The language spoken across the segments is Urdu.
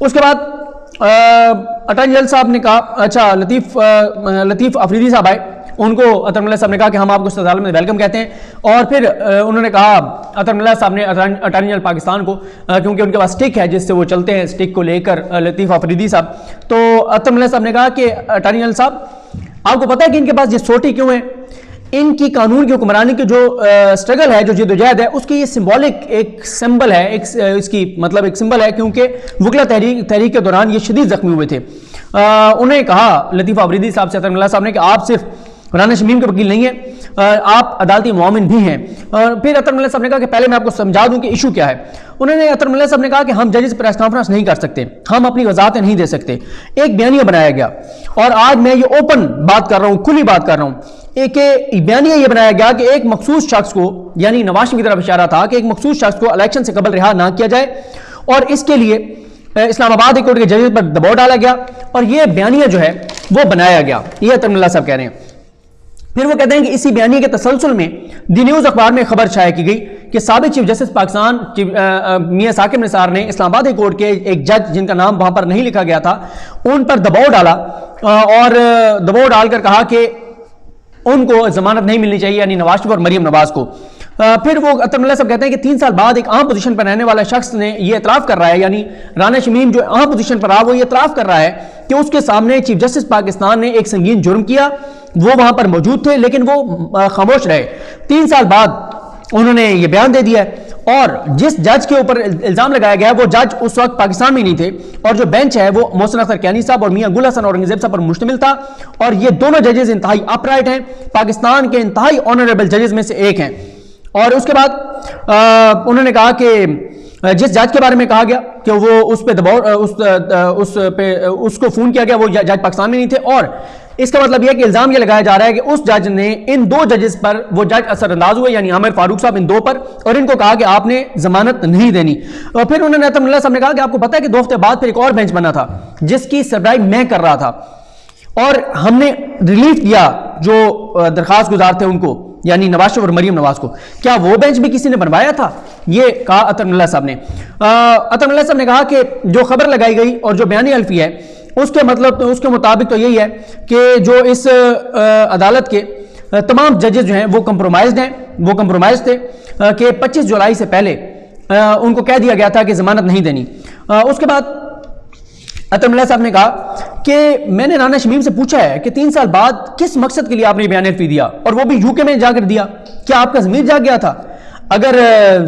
اس کے بعد اٹارنی جنرل صاحب نے کہا، اچھا لطیف افریدی صاحب آئے، ان کو اطہر اللہ صاحب نے کہا کہ ہم آپ کو صدر عالم میں ویلکم کہتے ہیں، اور پھر انہوں نے کہا اطہر اللہ صاحب نے اٹارنی جنرل پاکستان کو، کیونکہ ان کے پاس سٹک ہے جس سے وہ چلتے ہیں، سٹک کو لے کر لطیف افریدی صاحب، تو اطہر اللہ صاحب نے کہا کہ اٹارنی جنرل صاحب آپ کو پتہ ہے کہ ان کے پاس یہ سوٹی کیوں ہے؟ ان کی قانون کی حکمرانی کی جو سٹرگل ہے، جو جد و جہد ہے، اس کی یہ سمبولک ایک سمبل ہے، اس کی مطلب ایک سمبل ہے، کیونکہ وکلا تحریک کے دوران یہ شدید زخمی ہوئے تھے۔ انہیں کہا لطیف افریدی صاحب سے اطہر اللہ صاحب نے کہ آپ صرف رانا شمیم کے وکیل نہیں ہیں، آپ عدالتی معاون بھی ہیں۔ پھر اطہر اللہ صاحب نے کہا کہ پہلے میں آپ کو سمجھا دوں کہ ایشو کیا ہے۔ انہوں نے اطہر اللہ صاحب نے کہا کہ ہم ججز پریس کانفرنس نہیں کر سکتے، ہم اپنی وضاحتیں نہیں دے سکتے۔ ایک بیانیہ بنایا گیا، اور آج میں یہ اوپن بات کر رہا ہوں، کھلی بات کر رہا ہوں، ایک بیانیہ یہ بنایا گیا کہ ایک مخصوص شخص کو، یعنی نواز شریف کی طرف اشارہ تھا کہ ایک مخصوص شخص کو الیکشن سے قبل رہا نہ کیا جائے، اور اس کے لیے اسلام آباد ہائی کورٹ کے ججز پر دباؤ ڈالا گیا، اور یہ بیانیہ جو ہے وہ بنایا گیا، یہ اطہر اللہ صاحب کہہ رہے ہیں۔ پھر وہ کہتے ہیں کہ اسی بیانیے کے تسلسل میں دی نیوز اخبار میں خبر شائع کی گئی کہ سابق چیف جسٹس پاکستان میاں ثاقب نثار نے اسلام آباد ہائی کورٹ کے ایک جج جن کا نام وہاں پر نہیں لکھا گیا تھا، ان پر دباؤ ڈالا، اور دباؤ ڈال کر کہا کہ ان کو ضمانت نہیں ملنی چاہیے، یعنی نواز شریف اور مریم نواز کو۔ پھر وہ اطہر اللہ صاحب کہتے ہیں کہ 3 سال بعد ایک اہم پوزیشن پر رہنے والا شخص نے یہ اعتراف کر رہا ہے، یعنی رانا شمیم جو اہم پوزیشن پر رہا، وہ یہ اعتراف کر رہا ہے کہ اس کے سامنے چیف جسٹس پاکستان نے ایک سنگین جرم کیا، وہ وہاں پر موجود تھے لیکن وہ خاموش رہے۔ 3 سال بعد انہوں نے یہ بیان دے دیا ہے، اور جس جج کے اوپر الزام لگایا گیا وہ جج اس وقت پاکستان میں نہیں تھے، اور جو بینچ ہے وہ محسن اختر کیانی صاحب اور میاں گل حسن اورنگزیب صاحب پر مشتمل تھا، اور یہ دونوں ججز انتہائی اپ رائٹ ہیں، پاکستان کے انتہائی آنریبل ججز میں سے ایک ہیں۔ اور اس کے بعد انہوں نے کہا کہ جس جج کے بارے میں کہا گیا کہ وہ اس پہ دباؤ اس کو فون کیا گیا، وہ جج پاکستان میں نہیں تھے، اور اس کا مطلب یہ ہے کہ الزام یہ لگایا جا رہا ہے کہ اس جج نے ان 2 ججز پر، وہ جج اثر انداز ہوئے یعنی عامر فاروق صاحب، ان 2 پر، اور ان کو کہا کہ آپ نے ضمانت نہیں دینی۔ اور پھر انہوں نے اطہر اللہ صاحب نے کہا کہ آپ کو پتہ ہے کہ 2 ہفتے بعد پھر ایک اور بینچ بنا تھا جس کی سربراہی میں کر رہا تھا، اور ہم نے ریلیف دیا جو درخواست گزار تھے ان کو، یعنی نواز شریف اور مریم نواز کو۔ کیا وہ بینچ بھی کسی نے بنوایا تھا؟ یہ کہا اطہر اللہ صاحب نے۔ اطہر اللہ صاحب نے کہا کہ جو خبر لگائی گئی اور جو بیانی الفی ہے اس کے مطلب اس کے مطابق تو یہی ہے کہ جو اس عدالت کے تمام ججز جو ہیں وہ کمپرومائزڈ ہیں، وہ کمپرومائز تھے کہ 25 جولائی سے پہلے ان کو کہہ دیا گیا تھا کہ ضمانت نہیں دینی۔ اس کے بعد اطہر اللہ صاحب نے کہا کہ میں نے رانا شمیم سے پوچھا ہے کہ 3 سال بعد کس مقصد کے لیے آپ نے بیان الفی دیا، اور وہ بھی یو کے میں جا کر دیا؟ کیا آپ کا ضمیر جاگ گیا تھا؟ اگر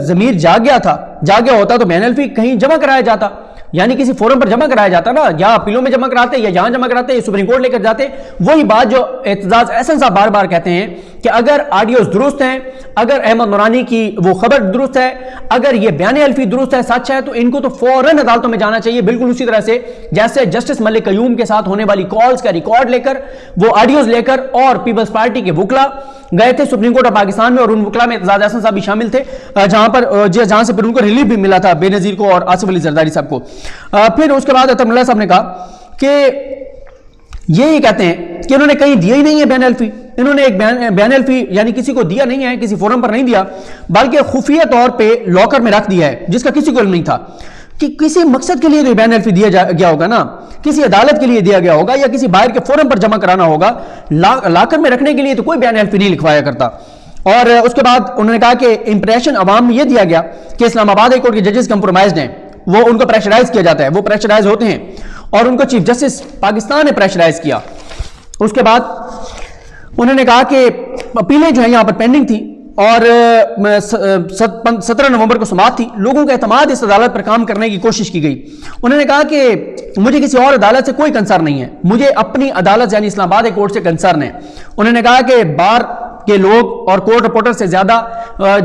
ضمیر جاگ گیا ہوتا تو بیان الفی کہیں جمع کرایا جاتا، یعنی کسی فورم پر جمع کرایا جاتا نا، یا اپیلوں میں جمع کراتے یا یہاں جمع کراتے یا سپریم کورٹ لے کر جاتے۔ وہی بات جو اعتزاز احسن صاحب بار بار کہتے ہیں کہ اگر آڈیوز درست ہیں، اگر احمد نورانی کی وہ خبر درست ہے، اگر یہ بیان الفی درست ہے، سچ ہے، تو ان کو تو فوراً عدالتوں میں جانا چاہیے، بالکل اسی طرح سے جیسے جسٹس ملک قیوم کے ساتھ ہونے والی کالز کا ریکارڈ لے کر، وہ آڈیوز لے کر، اور پیپلز پارٹی کے وکلا گئے تھے سپریم کورٹ آف پاکستان میں، اور ان وکلا میں اعتزاز احسن صاحب بھی شامل تھے، جہاں سے پھر ان کو ریلیف بھی ملا تھا، بے نظیر کو اور آصف علی زرداری صاحب کو۔ پھر اس کے بعد اطہر اللہ صاحب نے کہا کہ یہ کہتے ہیں کہ انہوں نے کہیں دیا ہی نہیں ہے بیان الفی، انہوں نے ایک بیان الفی یعنی کسی کو دیا نہیں ہے، کسی فورم پر نہیں دیا، بلکہ خفیہ طور پہ لاکر میں رکھ دیا ہے جس کا کسی کو علم نہیں تھا، کہ کسی مقصد کے لیے تو بیان الفی دیا گیا ہوگا نا، کسی عدالت کے لیے دیا گیا ہوگا یا کسی باہر کے فورم پر جمع کرانا ہوگا، لاکر میں رکھنے کے لیے تو کوئی بیان الفی نہیں لکھوایا کرتا۔ اور اس کے بعد انہوں نے کہا کہ امپریشن عوام میں یہ دیا گیا کہ اسلام آباد ہائی کورٹ کے ججز کمپرومائزڈ ہیں، وہ ان کو پریشرائز کیا جاتا ہے، وہ پریشرائز ہوتے ہیں، اور ان کو چیف جسٹس پاکستان نے پریشرائز کیا۔ اس کے بعد انہوں نے کہا کہ اپیلیں جو ہیں یہاں پر پینڈنگ تھیں، اور 17 نومبر کو سماعت تھی، لوگوں کا اعتماد اس عدالت پر کام کرنے کی کوشش کی گئی۔ انہوں نے کہا کہ مجھے کسی اور عدالت سے کوئی کنسرن نہیں ہے، مجھے اپنی عدالت یعنی اسلام آباد ہائی کورٹ سے کنسرن ہے۔ انہوں نے کہا کہ بار کے لوگ اور کورٹ رپورٹر سے زیادہ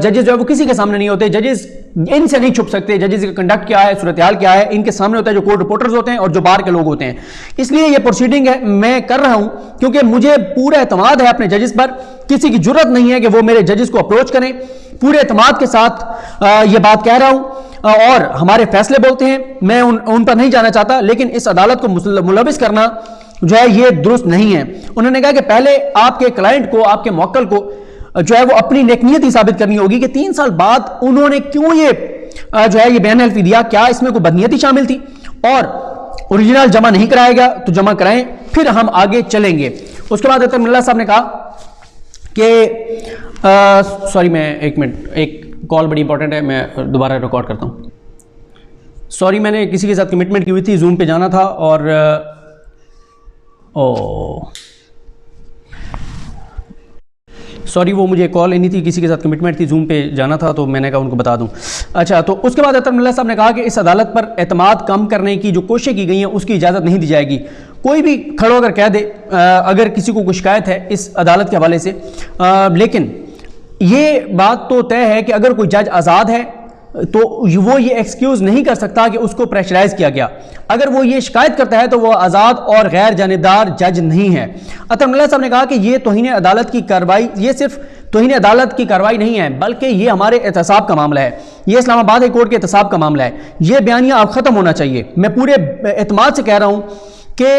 ججز جو ہے وہ کسی کے سامنے نہیں ہوتے، ججز ان سے نہیں چھپ سکتے، ججز کا کنڈکٹ کیا ہے، صورتحال کیا ہے، ان کے سامنے ہوتا ہے جو کورٹ رپورٹرز ہوتے ہیں اور جو بار کے لوگ ہوتے ہیں۔ اس لیے یہ پروسیڈنگ ہے میں کر رہا ہوں کیونکہ مجھے پورا اعتماد ہے اپنے ججز پر، کسی کی جرت نہیں ہے کہ وہ میرے ججز کو اپروچ کریں، پورے اعتماد کے ساتھ یہ بات کہہ رہا ہوں، اور ہمارے فیصلے بولتے ہیں، میں ان پر نہیں جانا چاہتا، لیکن اس عدالت کو ملوث کرنا جو ہے یہ درست نہیں ہے۔ انہوں نے کہا کہ پہلے آپ کے کلائنٹ کو، آپ کے موکل کو جو ہے وہ اپنی نیکنیت ہی ثابت کرنی ہوگی کہ 3 سال بعد انہوں نے کیوں یہ جو ہے یہ بیان الفی دیا، کیا اس میں کوئی بدنیتی شامل تھی، اور اوریجنل جمع نہیں کرایا گیا تو جمع کرائیں، پھر ہم آگے چلیں گے۔ اس کے بعد اطہر من اللہ صاحب نے کہا کہ سوری میں ایک منٹ، ایک کال بڑی امپورٹنٹ ہے، میں دوبارہ ریکارڈ کرتا ہوں۔ سوری میں نے کسی کے ساتھ کمٹمنٹ کی ہوئی تھی، زوم پہ جانا تھا اور سوری وہ مجھے کال لینی تھی، کسی کے ساتھ کمٹمنٹ تھی، زوم پہ جانا تھا تو میں نے کہا ان کو بتا دوں۔ اچھا، تو اس کے بعد اطہر من اللہ صاحب نے کہا کہ اس عدالت پر اعتماد کم کرنے کی جو کوششیں کی گئی ہیں اس کی اجازت نہیں دی جائے گی۔ کوئی بھی کھڑو اگر کہہ دے اگر کسی کو کوئی شکایت ہے اس عدالت کے حوالے سے، لیکن یہ بات تو طے ہے کہ اگر کوئی جج آزاد ہے تو وہ یہ ایکسکیوز نہیں کر سکتا کہ اس کو پریشرائز کیا گیا۔ اگر وہ یہ شکایت کرتا ہے تو وہ آزاد اور غیر جانبدار جج نہیں ہے۔ اطہر من اللہ صاحب نے کہا کہ یہ توہین عدالت کی کارروائی، یہ صرف توہین عدالت کی کارروائی نہیں ہے بلکہ یہ ہمارے احتساب کا معاملہ ہے، یہ اسلام آباد ہائی کورٹ کے احتساب کا معاملہ ہے۔ یہ بیانیہ اب ختم ہونا چاہیے۔ میں پورے اعتماد سے کہہ رہا ہوں کہ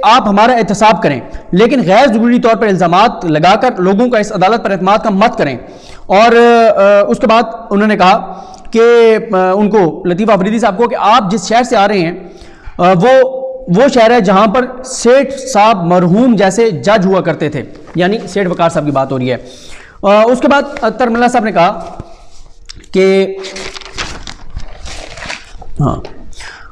آپ ہمارا احتساب کریں، لیکن غیر ضروری طور پر الزامات لگا کر لوگوں کا اس عدالت پر اعتماد کا مت کریں۔ اور اس کے بعد انہوں نے کہا کہ ان کو لطیفہ افریدی صاحب کو کہ آپ جس شہر سے آ رہے ہیں وہ شہر ہے جہاں پر سیٹھ صاحب مرحوم جیسے جج ہوا کرتے تھے، یعنی سیٹھ وقار صاحب کی بات ہو رہی ہے۔ اس کے بعد اطہر من اللہ صاحب نے کہا کہ ہاں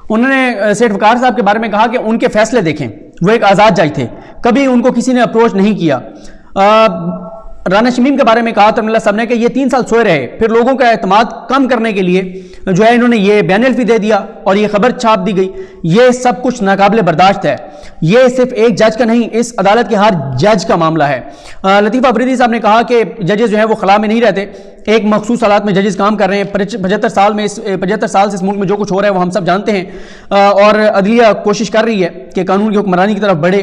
انہوں نے سیٹھ وقار صاحب کے بارے میں کہا کہ ان کے فیصلے دیکھیں، وہ ایک آزاد جج تھے، کبھی ان کو کسی نے اپروچ نہیں کیا۔ رانا شمیم کے بارے میں کہا اطہر من اللہ صاحب نے کہ یہ 3 سال سوئے رہے، پھر لوگوں کا اعتماد کم کرنے کے لیے جو ہے انہوں نے یہ بیان الفی دے دیا اور یہ خبر چھاپ دی گئی۔ یہ سب کچھ ناقابل برداشت ہے، یہ صرف ایک جج کا نہیں، اس عدالت کے ہر جج کا معاملہ ہے۔ لطیفہ افریدی صاحب نے کہا کہ ججز جو ہیں وہ خلا میں نہیں رہتے، ایک مخصوص حالات میں ججز کام کر رہے ہیں۔ 75 سال سے اس ملک میں جو کچھ ہو رہا ہے وہ ہم سب جانتے ہیں، اور عدلیہ کوشش کر رہی ہے کہ قانون کی حکمرانی کی طرف بڑھے۔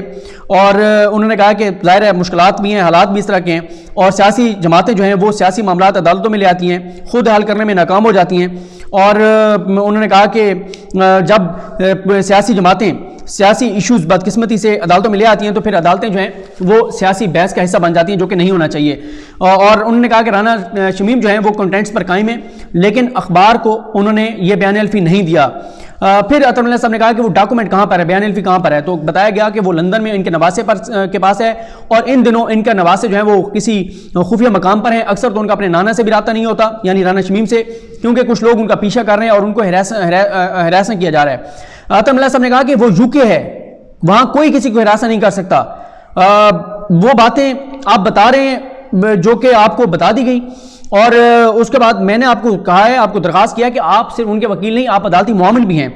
اور انہوں نے کہا کہ ظاہر ہے مشکلات بھی ہیں، حالات بھی اس طرح کے ہیں، اور سیاسی جماعتیں جو ہیں وہ سیاسی معاملات عدالتوں میں لے آتی ہیں، خود حل کرنے میں ناکام ہو جاتی ہیں۔ اور انہوں نے کہا کہ جب سیاسی جماعتیں سیاسی ایشوز بدقسمتی سے عدالتوں میں لے آتی ہیں تو پھر عدالتیں جو ہیں وہ سیاسی بحث کا حصہ بن جاتی ہیں، جو کہ نہیں ہونا چاہیے۔ اور انہوں نے کہا کہ رانا شمیم جو ہیں وہ کنٹینٹس پر قائم ہیں، لیکن اخبار کو انہوں نے یہ بیان الفی نہیں دیا۔ پھر اطہر من اللہ صاحب نے کہا کہ وہ ڈاکومنٹ کہاں پر ہے، بیان الفی کہاں پر ہے، تو بتایا گیا کہ وہ لندن میں ان کے نواسے کے پاس ہے، اور ان دنوں ان کا نواسے جو ہیں وہ کسی خفیہ مقام پر ہیں۔ اکثر تو ان کا اپنے نانا سے بھی رابطہ نہیں ہوتا، یعنی رانا شمیم سے، کیونکہ کچھ لوگ ان کا پیچھا کر رہے ہیں اور ان کو ہراساں کیا جا رہا ہے۔ اطہر من اللہ صاحب نے کہا کہ وہ UK ہے، وہاں کوئی کسی کو ہراساں نہیں کر سکتا۔ وہ باتیں آپ بتا رہے ہیں جو کہ آپ کو بتا دی گئی، اور اس کے بعد میں نے آپ کو کہا ہے، آپ کو درخواست کیا کہ آپ صرف ان کے وکیل نہیں، آپ عدالتی معاون بھی ہیں۔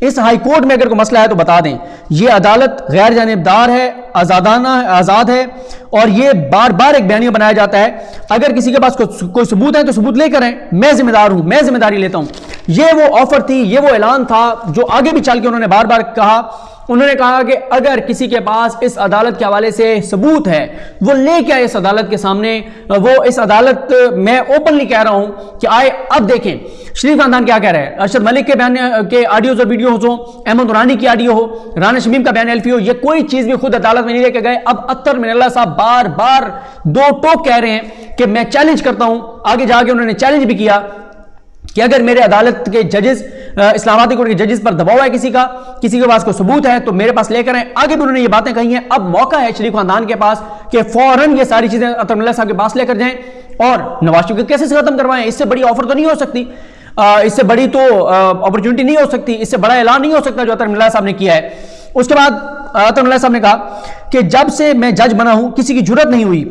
اس ہائی کورٹ میں اگر کوئی مسئلہ ہے تو بتا دیں۔ یہ عدالت غیر جانبدار ہے، آزاد ہے، اور یہ بار بار ایک بیانیہ بنایا جاتا ہے۔ اگر کسی کے پاس کوئی ثبوت ہے تو ثبوت لے کر آئیں، میں ذمہ دار ہوں، میں ذمہ داری لیتا ہوں۔ یہ وہ آفر تھی، یہ وہ اعلان تھا جو آگے بھی چل کے انہوں نے بار بار کہا۔ انہوں نے کہا کہ اگر کسی کے پاس اس عدالت کے حوالے سے ثبوت ہے وہ لے کے آئے اس عدالت کے سامنے۔ وہ اس عدالت میں اوپنلی کہہ رہا ہوں کہ آئے، اب دیکھیں شریف خاندان کیا کہہ رہا ہے، ارشد ملک کے بیان کے آڈیوز اور ویڈیوز ہوں، احمد نورانی کی آڈیو ہو، رانا شمیم کا بیان الفی ہو، یہ کوئی چیز بھی خود عدالت میں نہیں لے کے گئے۔ اب اطہر من اللہ صاحب بار بار دو ٹوک کہہ رہے ہیں کہ میں چیلنج کرتا ہوں۔ آگے جا کے انہوں نے چیلنج بھی کیا کہ اگر میرے عدالت کے ججز، اسلام آباد کورٹ کے ججز پر دباؤ ہے کسی کے پاس کوئی ثبوت ہے تو میرے پاس لے کر آئیں۔ آگے بھی انہوں نے یہ باتیں کہی ہیں۔ اب موقع ہے شریف خاندان کے پاس کہ فوراً یہ ساری چیزیں اطہر من اللہ صاحب کے پاس لے کر جائیں اور نواز شریف کے کیسے سے ختم کروائیں۔ اس سے بڑی آفر تو نہیں ہو سکتی، اس سے بڑی تو اپرچونٹی نہیں ہو سکتی، اس سے بڑا اعلان نہیں ہو سکتا جو اطہر من اللہ صاحب نے کیا ہے۔ اس کے بعد اطہر من اللہ صاحب نے کہا کہ جب سے میں جج بنا ہوں کسی کی جرت نہیں ہوئی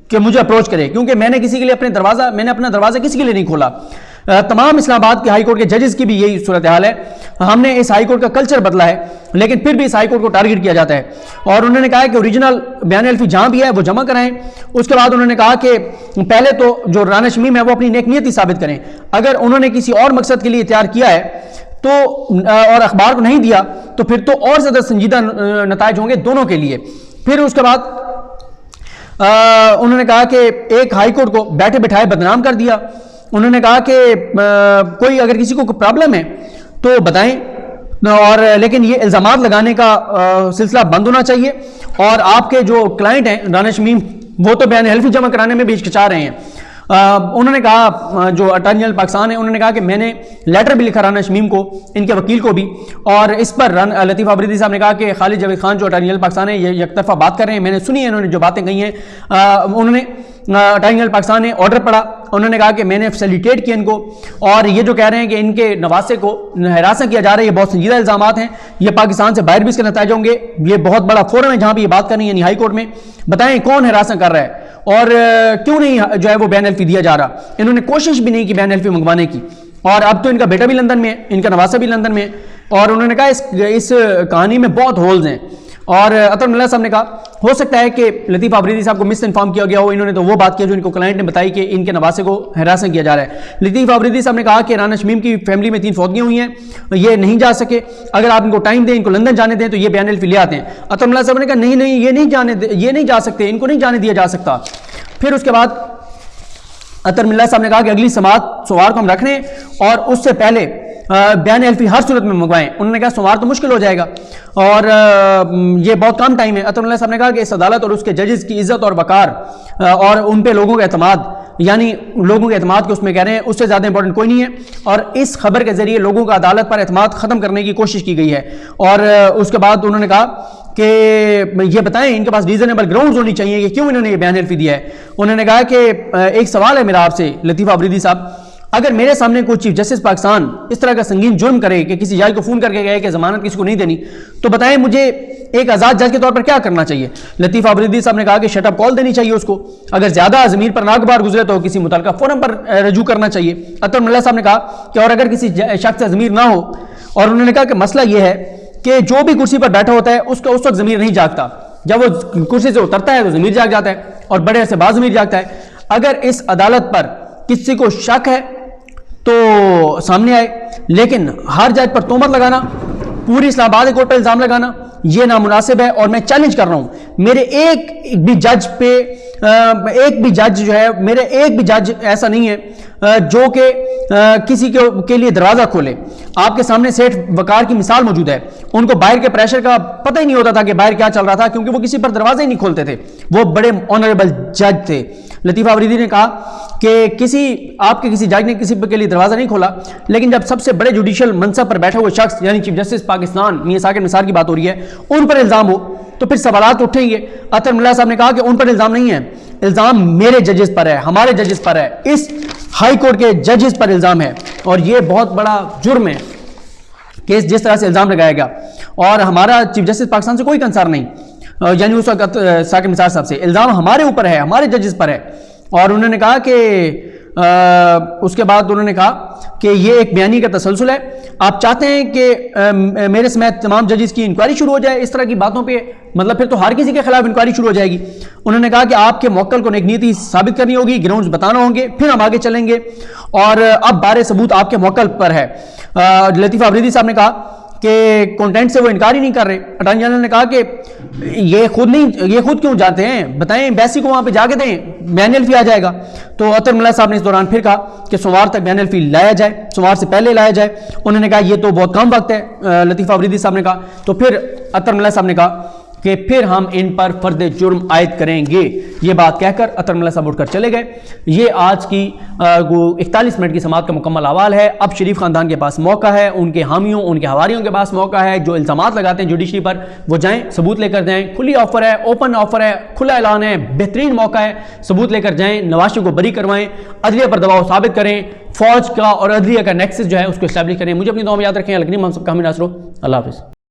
کہ مجھے اپروچ کرے، کیونکہ میں نے کسی کے لیے میں نے اپنا دروازہ کسی کے لیے نہیں کھولا۔ تمام اسلام آباد کے ہائی کورٹ کے ججز کی بھی یہی صورتحال ہے۔ ہم نے اس ہائی کورٹ کا کلچر بدلا ہے، لیکن پھر بھی اس ہائی کورٹ کو ٹارگٹ کیا جاتا ہے۔ اور انہوں نے کہا کہ اوریجنل بیان الفی جہاں بھی ہے وہ جمع کرائیں۔ اس کے بعد انہوں نے کہا کہ پہلے تو جو رانا شمیم ہے وہ اپنی نیک نیتی ثابت کریں، اگر انہوں نے کسی اور مقصد کے لیے تیار کیا ہے تو اور اخبار کو نہیں دیا تو پھر تو اور زیادہ سنجیدہ نتائج ہوں گے دونوں کے لیے۔ پھر اس کے بعد انہوں نے کہا کہ ایک ہائی کورٹ کو بیٹھے بٹھائے بدنام کر دیا۔ انہوں نے کہا کہ کوئی اگر کسی کو کوئی پرابلم ہے تو بتائیں، اور لیکن یہ الزامات لگانے کا سلسلہ بند ہونا چاہیے۔ اور آپ کے جو کلائنٹ ہیں رانا شمیم وہ تو بیان حلفی جمع کرانے میں بھی ہچکچا رہے ہیں۔ انہوں نے کہا جو اٹارنی جنرل پاکستان ہے، انہوں نے کہا کہ میں نے لیٹر بھی لکھا رانا شمیم کو، ان کے وکیل کو بھی، اور اس پر لطیف آفریدی صاحب نے کہا کہ خالد جاوید خان جو اٹارنی جنرل پاکستان ہے یہ یک طرفہ بات کر رہے ہیں، میں نے سنی ہے انہوں نے جو باتیں کہی ہیں۔ انہوں نے اٹارنی جنرل پاکستان نے آرڈر پڑھا، انہوں نے کہا کہ میں نے فیسیلیٹیٹ کیا ان کو، اور یہ جو کہہ رہے ہیں کہ ان کے نواسے کو ہراساں کیا جا رہا ہے، یہ بہت سنجیدہ الزامات ہیں، یہ پاکستان سے باہر بھی اس کے نتائج ہوں گے، یہ بہت بڑا فورم ہے جہاں پہ یہ بات کرنی ہے، یعنی ہائی کورٹ میں۔ بتائیں کون ہراساں کر رہا ہے اور کیوں نہیں جو ہے وہ بین الفی دیا جا رہا؟ انہوں نے کوشش بھی نہیں کی بین الفی منگوانے کی، اور اب تو ان کا بیٹا بھی لندن میں ہے، ان کا نواسہ بھی لندن میں ہے، اور انہوں نے کہا اس کہانی میں بہت ہولز ہیں۔ اور اطہر من اللہ صاحب نے کہا ہو سکتا ہے کہ لطیف آفریدی صاحب کو مس انفارم کیا گیا ہو، انہوں نے تو وہ بات کی جو ان کو کلائنٹ نے بتائی کہ ان کے نواسے کو ہراساں کیا جا رہا ہے۔ لطیف آفریدی صاحب نے کہا کہ رانا شمیم کی فیملی میں 3 فوتگیاں ہوئی ہیں، یہ نہیں جا سکے، اگر آپ ان کو ٹائم دیں، ان کو لندن جانے دیں تو یہ بین الفی لے آتے ہیں۔ اطہر من اللہ صاحب نے کہا نہیں یہ نہیں جا سکتے، ان کو نہیں جانے دیا جا سکتا۔ پھر اس کے بعد اطہر من اللہ صاحب نے کہا کہ اگلی سماعت سوار کو ہم رکھ رہے ہیں اور اس سے پہلے بیان الفی ہر صورت میں منگوائیں۔ انہوں نے کہا سوار تو مشکل ہو جائے گا اور یہ بہت کم ٹائم ہے۔ اطہر من اللہ صاحب نے کہا کہ اس عدالت اور اس کے ججز کی عزت اور وقار اور ان پہ لوگوں کا اعتماد، یعنی لوگوں کے اعتماد کو اس میں کہہ رہے ہیں، اس سے زیادہ امپورٹنٹ کوئی نہیں ہے، اور اس خبر کے ذریعے لوگوں کا عدالت پر اعتماد ختم کرنے کی کوشش کی گئی ہے۔ اور اس کے بعد انہوں نے کہا کہ یہ بتائیں ان کے پاس ریزنیبل گراؤنڈز ہونی چاہیے کہ کیوں انہوں نے یہ بیان الفی دیا ہے۔ انہوں نے کہا کہ ایک سوال ہے میرا آپ سے لطیف آفریدی صاحب، اگر میرے سامنے کوئی چیف جسٹس پاکستان اس طرح کا سنگین جرم کرے کہ کسی جج کو فون کر کے گئے کہ ضمانت کسی کو نہیں دینی، تو بتائیں مجھے ایک آزاد جج کے طور پر کیا کرنا چاہیے؟ لطیف آفریدی صاحب نے کہا کہ شٹ اپ کال دینی چاہیے اس کو، اگر زیادہ ضمیر پر ناگوار گزرے تو کسی متعلقہ فورم پر رجوع کرنا چاہیے۔ اطہر من اللہ صاحب نے کہا کہ اور اگر کسی شخص سے ضمیر نہ ہو، اور انہوں نے کہا کہ مسئلہ یہ ہے کہ جو بھی کرسی پر بیٹھا ہوتا ہے اس کا اس وقت ضمیر نہیں جاگتا، جب وہ کرسی سے اترتا ہے تو ضمیر جاگ جاتا ہے، اور بڑے عرصے بعد ضمیر جاگتا ہے۔ اگر اس عدالت پر کسی کو شک ہے تو سامنے آئے، لیکن ہر جج پر تہمت لگانا، پوری اسلام آباد کورٹ پر الزام لگانا یہ نامناسب ہے، اور میں چیلنج کر رہا ہوں میرے ایک بھی جج پہ ایک بھی جج جو ہے، میرے ایک بھی جج ایسا نہیں ہے جو کہ کسی کے لیے دروازہ کھولے۔ آپ کے سامنے سیٹھ وقار کی مثال موجود ہے، ان کو باہر کے پریشر کا پتہ ہی نہیں ہوتا تھا کہ باہر کیا چل رہا تھا، کیونکہ وہ کسی پر دروازے ہی نہیں کھولتے تھے، وہ بڑے آنریبل جج تھے۔ لطیف آفریدی نے کہا کہ آپ کے کسی جج نے کسی کے لیے دروازہ نہیں کھولا، لیکن جب سب سے بڑے جوڈیشل منصب پر بیٹھا ہوئے شخص یعنی چیف جسٹس پاکستان میاں ثاقب نثار کی بات ہو رہی ہے، ان پر الزام ہو تو پھر سوالات اٹھیں گے۔ اطہر من اللہ صاحب نے کہا کہ ان پر الزام نہیں ہے، الزام میرے ججز پر ہے، ہمارے ججز پر ہے، اس ہائی کورٹ کے ججز پر الزام ہے، اور یہ بہت بڑا جرم ہے کہ جس طرح سے الزام لگایا گیا، اور ہمارا چیف جسٹس پاکستان سے کوئی کنسرن نہیں، یعنی اس وقت ثاقب نثار صاحب سے الزام ہمارے اوپر ہے، ہمارے ججز پر ہے۔ اور انہوں نے کہا کہ اس کے بعد انہوں نے کہا کہ یہ ایک بیانی کا تسلسل ہے، آپ چاہتے ہیں کہ میرے سمیت تمام ججز کی انکوائری شروع ہو جائے اس طرح کی باتوں پہ، مطلب پھر تو ہر کسی کے خلاف انکوائری شروع ہو جائے گی۔ انہوں نے کہا کہ آپ کے موکل کو نیک نیتی ثابت کرنی ہوگی، گراؤنڈز بتانا ہوں گے، پھر ہم آگے چلیں گے، اور اب بارے ثبوت آپ کے موکل پر ہے۔ لطیف آفریدی صاحب نے کہا کہ کنٹینٹ سے وہ انکار ہی نہیں کر رہے۔ اٹارنی جنرل نے کہا کہ یہ خود کیوں جاتے ہیں، بتائیں ایمبیسی کو وہاں پہ جا کے دیں، بیان الفی آ جائے گا۔ تو اطہر من اللہ صاحب نے اس دوران پھر کہا کہ سوموار تک بیان الفی لایا جائے، سوموار سے پہلے لایا جائے۔ انہوں نے کہا یہ تو بہت کم وقت ہے، لطیف آفریدی صاحب نے کہا۔ تو پھر اطہر من اللہ صاحب نے کہا کہ پھر ہم ان پر فرد جرم عائد کریں گے، یہ بات کہہ کر اطہر من اللہ صاحب اٹھ کر چلے گئے۔ یہ آج کی 41 منٹ کی سماعت کا مکمل احوال ہے۔ اب شریف خاندان کے پاس موقع ہے، ان کے حامیوں ان کے حواریوں کے پاس موقع ہے، جو الزامات لگاتے ہیں جوڈیشری پر وہ جائیں، ثبوت لے کر جائیں۔ کھلی آفر ہے، اوپن آفر ہے، کھلا اعلان ہے، بہترین موقع ہے، ثبوت لے کر جائیں، نواز شریف کو بری کروائیں، عدلیہ پر دباؤ ثابت کریں، فوج کا اور عدلیہ کا نیکسس جو ہے اس کو اسٹیبلش کریں۔ مجھے اپنی دعا میں یاد رکھیں۔ الگنیم ہم سب کا حامی ناصر ہو۔ اللہ حافظ۔